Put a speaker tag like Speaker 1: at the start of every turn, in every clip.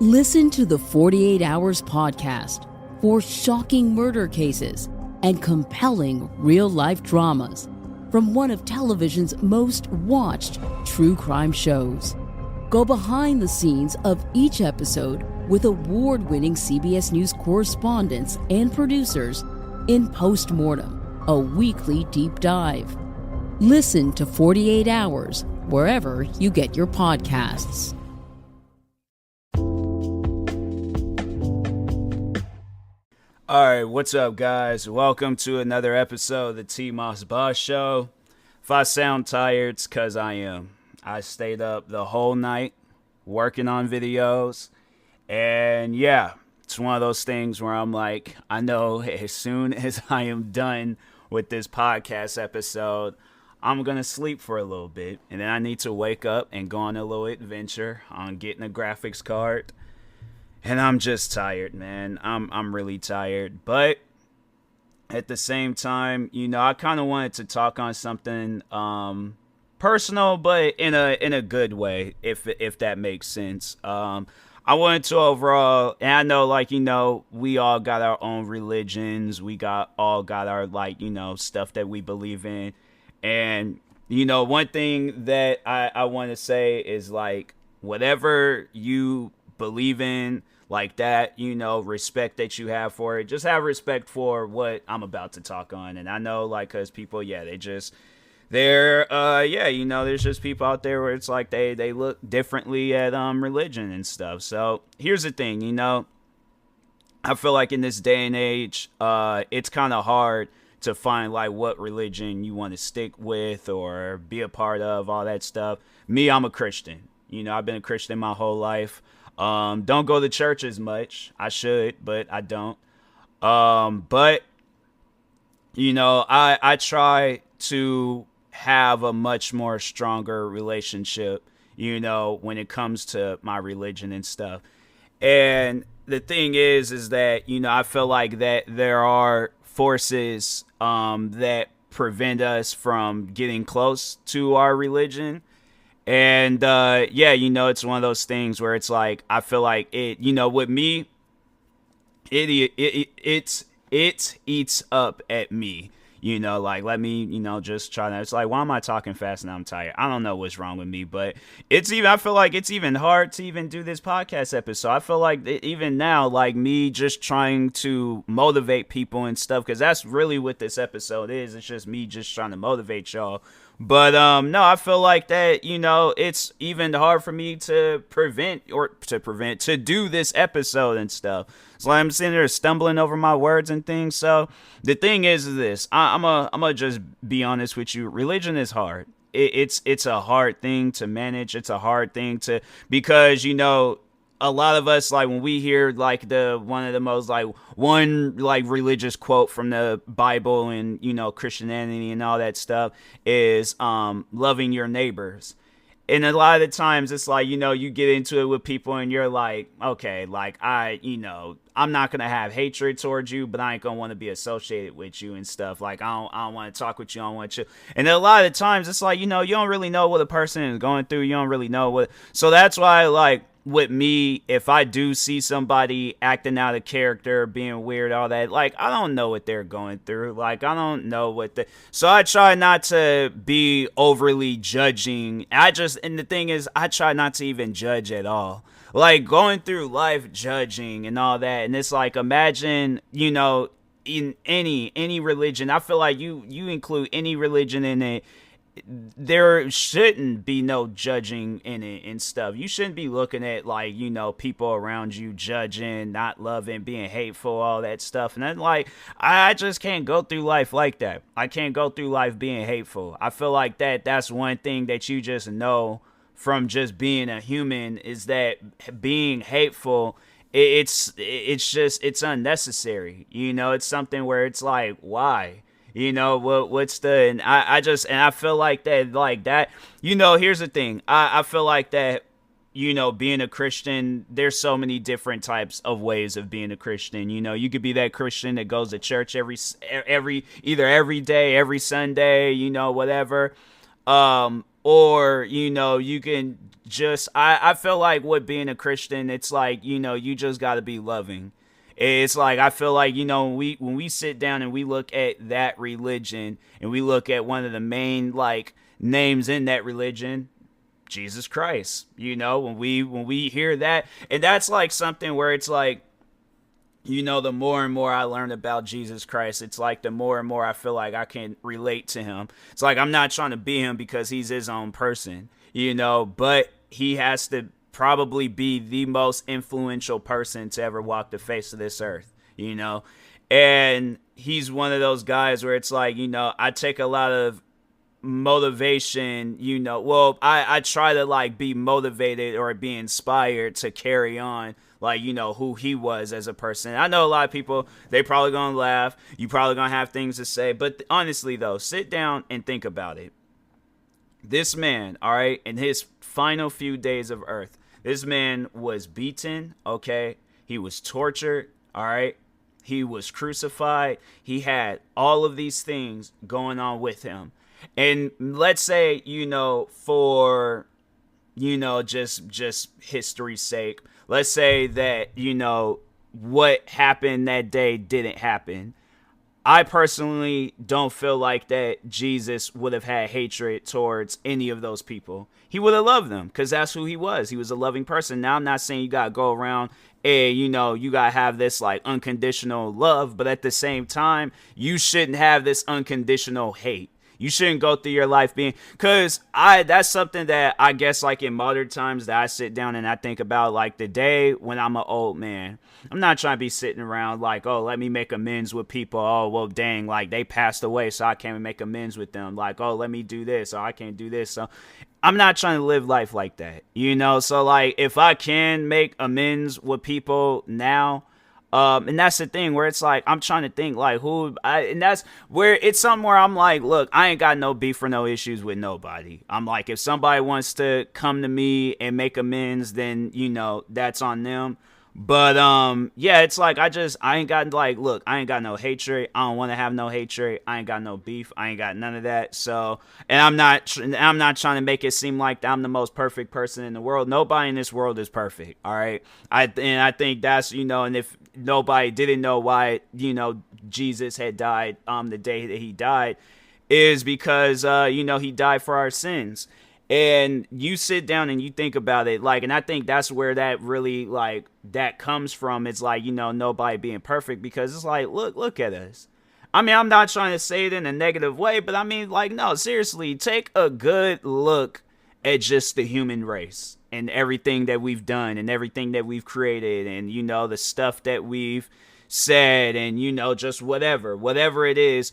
Speaker 1: Listen to the 48 Hours podcast for shocking murder cases and compelling real-life dramas from one of television's most watched true crime shows. Go behind the scenes of each episode with award-winning CBS News correspondents and producers in Postmortem, a weekly deep dive. Listen to 48 Hours wherever you get your podcasts.
Speaker 2: Alright, what's up, guys? Welcome to another episode of the TMossBoss show. If I sound tired, it's because I am. I stayed up the whole night working on videos. And yeah, it's one of those things where I'm like, I know as soon as I am done with this podcast episode, I'm going to sleep for a little bit. And then I need to wake up and go on a little adventure on getting a graphics card. And I'm just tired, man. I'm really tired. But at the same time, you know, I kind of wanted to talk on something personal, but in a good way, if that makes sense. I wanted to overall, and I know, like, you know, we all got our own religions. We all got our, like, you know, stuff that we believe in. And, you know, one thing that I want to say is, like, whatever you believe in, like that, you know, respect that you have for it. Just have respect for what I'm about to talk on. And I know, like, because people, yeah, you know, there's just people out there where it's like they look differently at religion and stuff. So here's the thing, you know, I feel like in this day and age, it's kind of hard to find, like, what religion you want to stick with or be a part of, all that stuff. Me, I'm a Christian. You know, I've been a Christian my whole life. Don't go to church as much. I should, but I don't. But, you know, I try to have a much more stronger relationship, you know, when it comes to my religion and stuff. And the thing is that, you know, I feel like that there are forces that prevent us from getting close to our religion. And, yeah, you know, it's one of those things where it's like, I feel like it, you know, with me, it eats up at me, you know, like, let me, you know, just try to, it's like, why am I talking fast and I'm tired? I don't know what's wrong with me, but I feel like it's even hard to even do this podcast episode. I feel like even now, like, me just trying to motivate people and stuff, because that's really what this episode is. It's just me just trying to motivate y'all. But, no, I feel like that, you know, it's even hard for me to do this episode and stuff. So I'm sitting there stumbling over my words and things. So the thing is this, I'm gonna just be honest with you. Religion is hard. It's a hard thing to manage. It's a hard thing because, you know, a lot of us, like, when we hear, like, one of the most, like, one, like, religious quote from the Bible and, you know, Christianity and all that stuff is loving your neighbors. And a lot of the times it's like, you know, you get into it with people and you're like, okay, like, you know, I'm not going to have hatred towards you, but I ain't going to want to be associated with you and stuff. Like, I don't want to talk with you. I don't want you. And a lot of the times it's like, you know, you don't really know what a person is going through. You don't really know what. So that's why, like, with me, if I do see somebody acting out of character, being weird, all that, like, I don't know what they're going through. Like, I don't know so I try not to be overly judging. And the thing is, I try not to even judge at all. Like, going through life judging and all that. And it's like, imagine, you know, in any religion, I feel like you include any religion in it, there shouldn't be no judging in it and stuff. You shouldn't be looking at, like, you know, people around you judging, not loving, being hateful, all that stuff. And then, like, I just can't go through life like that. I can't go through life being hateful. I feel like that's one thing that you just know from just being a human, is that being hateful, it's unnecessary. You know, it's something where it's like, why? You know, and I feel like that, you know, here's the thing. I feel like that, you know, being a Christian, there's so many different types of ways of being a Christian. You know, you could be that Christian that goes to church either every day, every Sunday, you know, whatever. or, you can just, I feel like with being a Christian, it's like, you just got to be loving. It's like, I feel like, when we sit down and we look at that religion and we look at one of the main like names in that religion, Jesus Christ, when we hear that, and that's like something where it's like, the more and more I learn about Jesus Christ, it's like the more and more I feel like I can relate to him. It's like I'm not trying to be him because he's his own person, but he has to probably be the most influential person to ever walk the face of this earth, and he's one of those guys where it's like, I take a lot of motivation, I try to like be motivated or be inspired to carry on like, who he was as a person. I know a lot of people, they probably gonna laugh, you probably gonna have things to say, but honestly though, sit down and think about it. This man, all right, in his final few days of earth, this man was beaten, okay, he was tortured, all right, he was crucified, he had all of these things going on with him. And let's say, for, just history's sake, let's say that, what happened that day didn't happen. I personally don't feel like that Jesus would have had hatred towards any of those people. He would have loved them because that's who he was. He was a loving person. Now, I'm not saying you got to go around and, you got to have this like unconditional love, but at the same time, you shouldn't have this unconditional hate. You shouldn't go through your life being, because that's something that I guess like in modern times that I sit down and I think about, like the day when I'm an old man. I'm not trying to be sitting around like, oh, let me make amends with people. Oh, well, dang, like they passed away, so I can't make amends with them. Like, oh, let me do this, or I can't do this. So I'm not trying to live life like that, So like if I can make amends with people now, and that's the thing where it's like, I'm trying to think like and that's where it's something where I'm like, look, I ain't got no beef or no issues with nobody. I'm like, if somebody wants to come to me and make amends, then, that's on them. But, yeah, it's like, I ain't got like, look, I ain't got no hatred. I don't want to have no hatred. I ain't got no beef. I ain't got none of that. So, and I'm not trying to make it seem like I'm the most perfect person in the world. Nobody in this world is perfect. All right. I think that's, and if nobody didn't know why, Jesus had died, the day that he died is because, he died for our sins. And you sit down and you think about it, like, and I think that's where that really, like, that comes from. It's like, nobody being perfect, because it's like, look at us. I mean, I'm not trying to say it in a negative way, but I mean, like, no, seriously, take a good look at just the human race and everything that we've done and everything that we've created and, the stuff that we've said and, just whatever it is.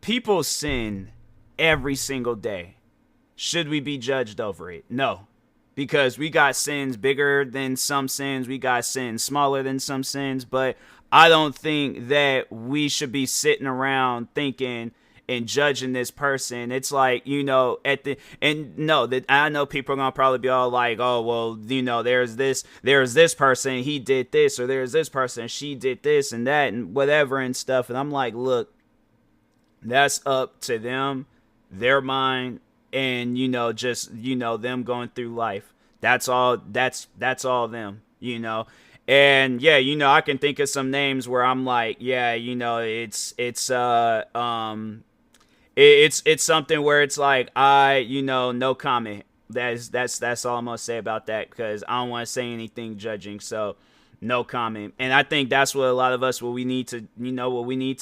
Speaker 2: People sin every single day. Should we be judged over it? No, because we got sins bigger than some sins. We got sins smaller than some sins. But I don't think that we should be sitting around thinking and judging this person. It's like, that I know people are going to probably be all like, oh, well, there's this person, he did this, or there's this person, she did this and that and whatever and stuff. And I'm like, look, that's up to them, their mind, and just them going through life. That's all them, and yeah, I can think of some names where I'm like, yeah, it's something where it's like, no comment. That's all I'm gonna say about that, because I don't want to say anything judging, so no comment. And I think that's what a lot of us, what we need to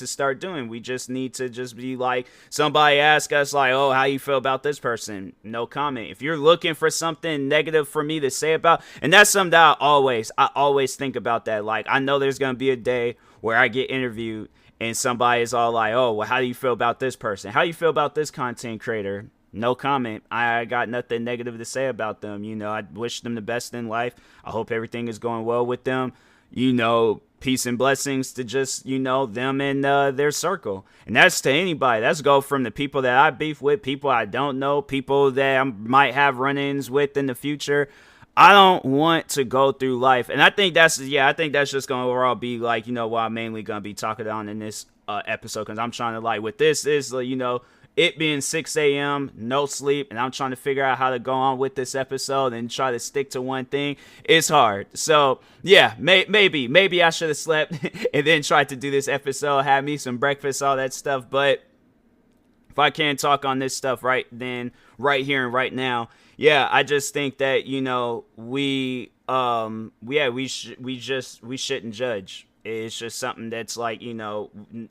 Speaker 2: start doing. We just need to just be like, somebody ask us like, oh, how you feel about this person? No comment. If you're looking for something negative for me to say about, and that's something that I always think about that. Like, I know there's going to be a day where I get interviewed and somebody is all like, oh, well, how do you feel about this person? How do you feel about this content creator? No comment. I got nothing negative to say about them. I wish them the best in life. I hope everything is going well with them. Peace and blessings to just, them and their circle. And that's to anybody. That's go from the people that I beef with, people I don't know, people that I might have run-ins with in the future. I don't want to go through life. And I think that's just going to overall be like, what I'm mainly going to be talking on in this episode. Because I'm trying to, like, with this is, it being 6 a.m., no sleep, and I'm trying to figure out how to go on with this episode and try to stick to one thing, it's hard. So, yeah, maybe I should have slept and then tried to do this episode, have me some breakfast, all that stuff. But if I can't talk on this stuff right then, right here and right now, yeah, I just think that, we shouldn't judge. It's just something that's like, and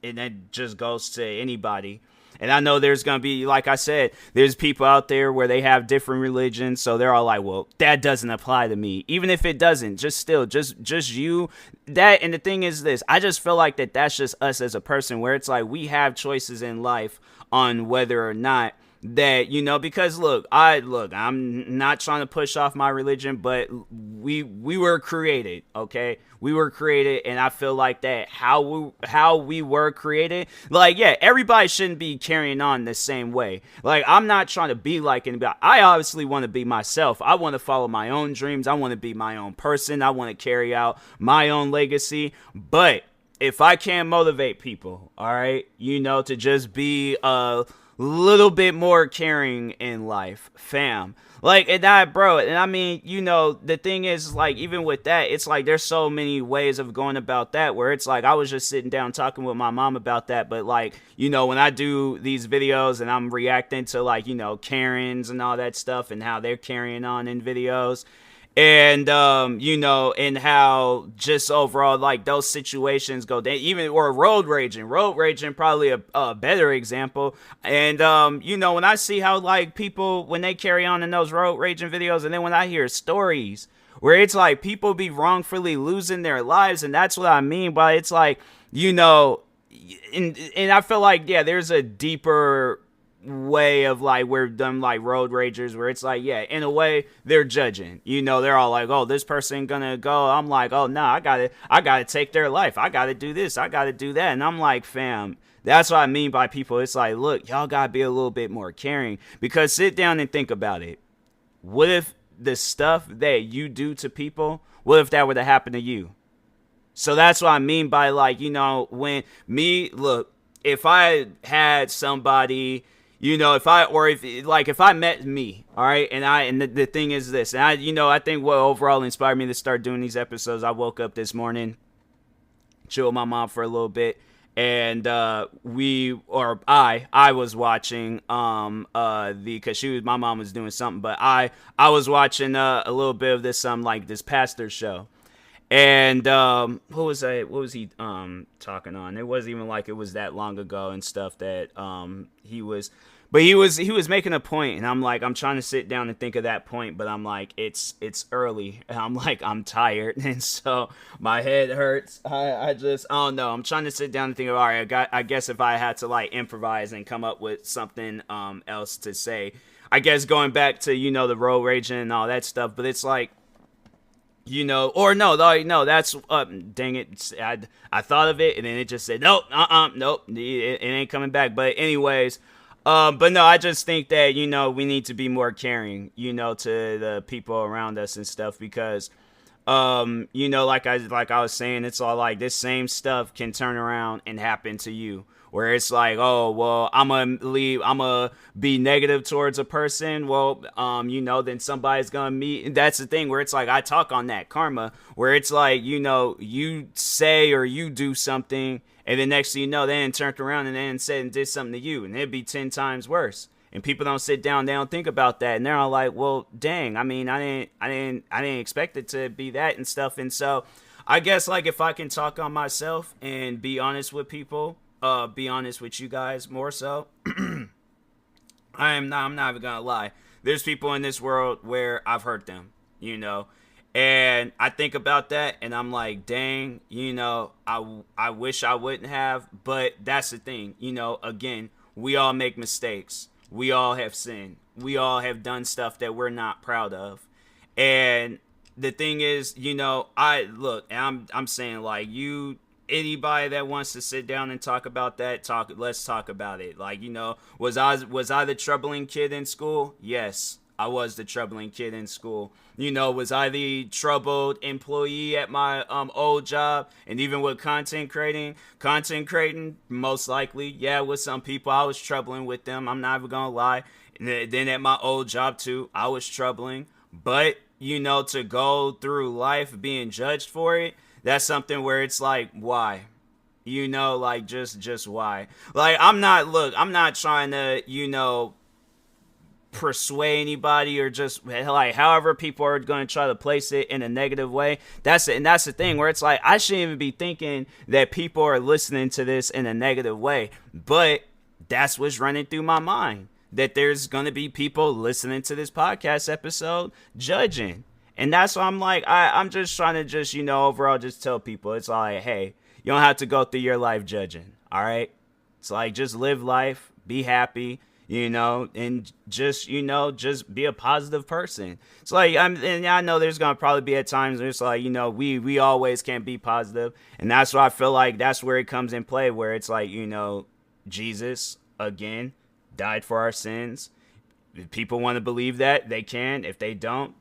Speaker 2: that just goes to anybody. And I know there's going to be, like I said, there's people out there where they have different religions. So they're all like, well, that doesn't apply to me. Even if it doesn't, just you. That, and the thing is this, I just feel like that's just us as a person, where it's like we have choices in life on whether or not that, because I'm not trying to push off my religion, but we were created, okay? We were created, and I feel like that how we were created, like, yeah, everybody shouldn't be carrying on the same way. Like, I'm not trying to be like anybody. I obviously want to be myself. I want to follow my own dreams. I want to be my own person. I want to carry out my own legacy. But if I can't motivate people, all right, to just be little bit more caring in life, fam. Like, and I mean, the thing is, like, even with that, it's like there's so many ways of going about that, where it's like I was just sitting down talking with my mom about that. But like, when I do these videos and I'm reacting to, like, Karens and all that stuff and how they're carrying on in videos, and and how just overall, like, those situations go down, even, or road raging probably a better example. And when I see how, like, people, when they carry on in those road raging videos, and then when I hear stories where it's like people be wrongfully losing their lives, and that's what I mean by, it's like, and I feel like, yeah, there's a deeper way of, like, where them, like, road ragers, where it's like, yeah, in a way they're judging, they're all like, oh, this person gonna go, I'm like, oh no, I gotta take their life, I gotta do this, I gotta do that. And I'm like, fam, that's what I mean by people. It's like, look, y'all gotta be a little bit more caring, because sit down and think about it. What if the stuff that you do to people, what if that were to happen to you? So that's what I mean by, like, if I had somebody, if I met me, all right, and the thing is this, and I think what overall inspired me to start doing these episodes, I woke up this morning, chilled with my mom for a little bit, and I was watching because my mom was doing something, but I was watching a little bit of this like this pastor show. And what was he talking on? It wasn't even like it was that long ago and stuff that he was making a point, and I'm like, I'm trying to sit down and think of that point, but I'm like, it's early, and I'm like, I'm tired, and so my head hurts. I don't know. I'm trying to sit down and think of, all right, I guess if I had to, like, improvise and come up with something else to say, I guess going back to, the road raging and all that stuff, but it's like, or no, that's, dang it, I thought of it, and then it just said, nope, it ain't coming back. But anyways, but no, I just think that, we need to be more caring, to the people around us and stuff, because, like I was saying, it's all like this same stuff can turn around and happen to you. Where it's like, oh, well, I'm going to be negative towards a person. Well, then somebody's going to meet. That's the thing where it's like, I talk on that karma, where it's like, you say or you do something, and then next thing you know, they then turned around and then said and did something to you, and it'd be 10 times worse. And people don't sit down, they don't think about that, and they're all like, well, dang, I mean, I didn't expect it to be that and stuff. And so I guess, like, if I can talk on myself and be honest with people, be honest with you guys more so, I'm not even gonna lie, there's people in this world where I've hurt them, and I think about that and I'm like, dang, I wish I wouldn't have. But that's the thing, again, we all make mistakes, we all have sinned, we all have done stuff that we're not proud of. And the thing is, I'm saying, like, anybody that wants to sit down and talk about that, let's talk about it. Like, was I the troubling kid in school? Yes. I was the troubling kid in school. Was I the troubled employee at my old job? And even with content creating, most likely, yeah, with some people, I was troubling with them. I'm not even gonna lie. And then at my old job too, I was troubling. But to go through life being judged for it, that's something where it's like, why? Like just why? Like I'm not trying to, persuade anybody or just like however people are going to try to place it in a negative way. That's it. And that's the thing where it's like I shouldn't even be thinking that people are listening to this in a negative way, but that's what's running through my mind, that there's going to be people listening to this podcast episode judging. And that's why I'm like, I'm just trying to just, overall just tell people, it's like, hey, you don't have to go through your life judging. All right. It's like, just live life, be happy, and just, just be a positive person. It's like, and I know there's going to probably be at times where it's like, we always can't be positive. And that's why I feel like that's where it comes in play, where it's like, Jesus, again, died for our sins. If people want to believe that, they can. If they don't,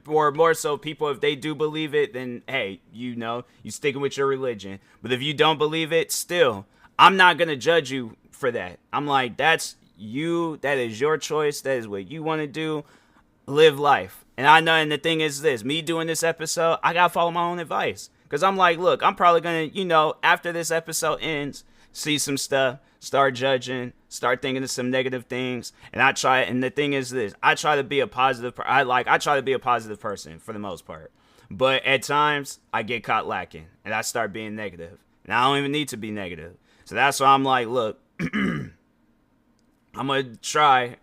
Speaker 2: or more so people, if they do believe it, then hey, you sticking with your religion. But if you don't believe it, still, I'm not going to judge you for that. I'm like, that's you. That is your choice. That is what you want to do. Live life. And I know, and the thing is this, me doing this episode, I got to follow my own advice. Because I'm like, look, I'm probably going to, after this episode ends, see some stuff, start judging, start thinking of some negative things. And the thing is this, I try to be a positive, I try to be a positive person for the most part. But at times, I get caught lacking, and I start being negative. And I don't even need to be negative. So that's why I'm like, look, I'm going to try,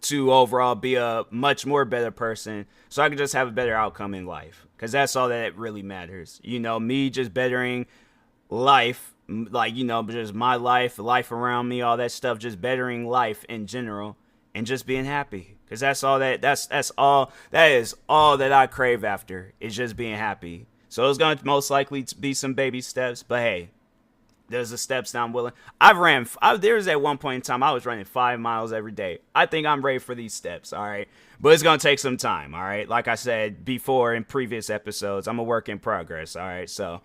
Speaker 2: to overall be a much more better person so I can just have a better outcome in life. Because that's all that really matters. Me just bettering life, like, just my life around me, all that stuff, just bettering life in general and just being happy. Because that's all that is all that I crave after, is just being happy. So it's going to most likely be some baby steps, but hey, there's the steps that I'm willing. There was at one point in time I was running 5 miles every day. I think I'm ready for these steps, all right? But it's going to take some time, all right? Like I said before in previous episodes, I'm a work in progress, all right? So,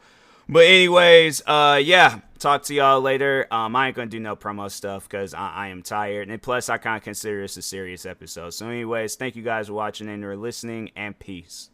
Speaker 2: but anyways, yeah, talk to y'all later. I ain't going to do no promo stuff because I am tired. And plus, I kind of consider this a serious episode. So anyways, thank you guys for watching and for listening, and peace.